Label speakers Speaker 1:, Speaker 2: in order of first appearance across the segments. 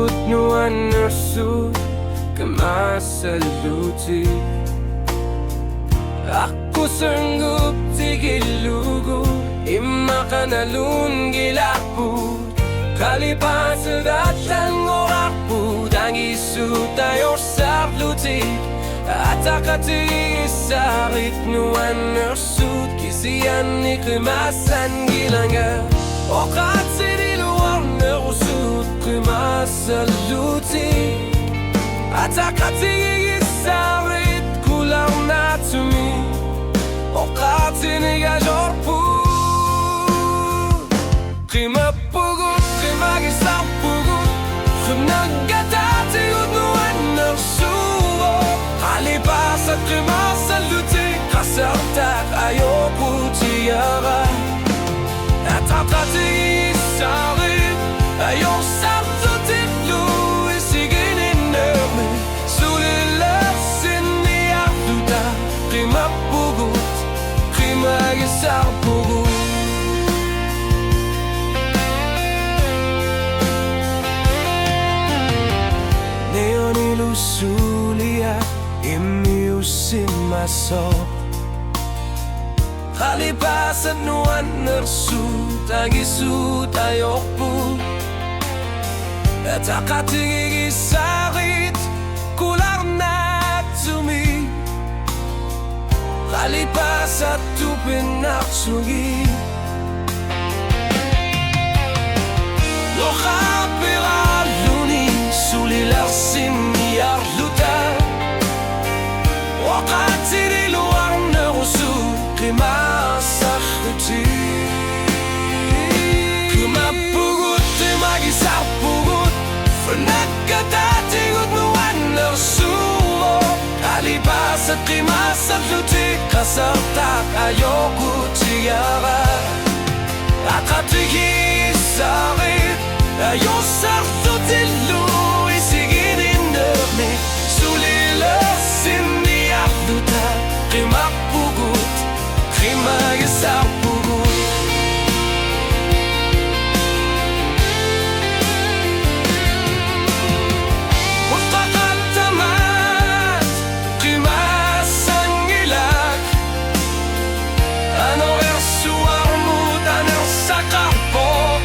Speaker 1: suot no undersuit kamasaluti. Ako sanggup tigilugo imakanalun gilaput kalipasan at ang orakput ang isu tayo sa luti at akati sarit no undersuit kisiyan ni kemasan gilanga o katsiniluwang nerusut kemasaluti at akati sarit kulang na tumi o katiniga jorput kimapugut kimagisang pugut nagkatatigot no undersuot kalipas at kimasaluti kasartak ayoko tiyara at akati sarit ayong sartutit luis siginin namin sulilasin ni Abduda kimapugut kimagisang pugut. Sulia imiusin masok kalipasan no undersuit ang isu tayo po at akatigisarit kulang na tumi kalipas at tupin aksugi lokapira luni sulilasin arluta wakati luang nerusut kimasaluti kimapugut kimagisapugut nagkatatigot no undersuot kalipas at kimasaluti kasartak ayoko tiyara at katigisarit ayos sartutin luis siginin namin sulilasin ni Abduda kimapugut kimagisang pugut. Magpakatamat kimasang ilag ano ersuar mut anong sakarpok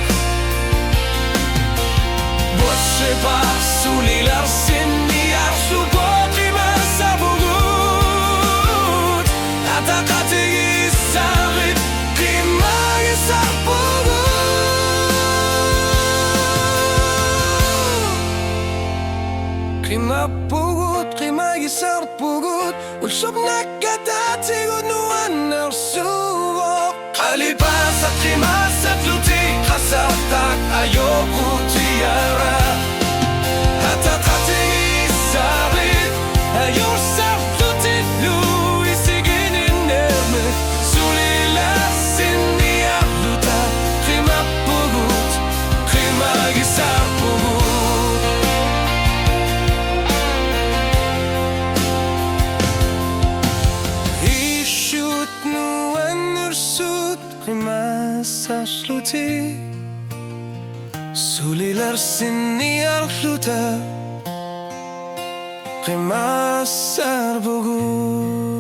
Speaker 1: Boşeba sulilasin ni Abduda kimasabugut at akatigisarit kimagisang pugut kimapugut kimagisang pugut ulsop nagkatatigot no undersuot kalipas at kimasatluti kasartak ayoko tiyara at akatigisarit ayos sartutit luis siginin namin sulilasin ni Abduda kimapugut kimagisang pugut. Isut no undersuit kimasasluti sulilasin ni Abduda kimasarbugut.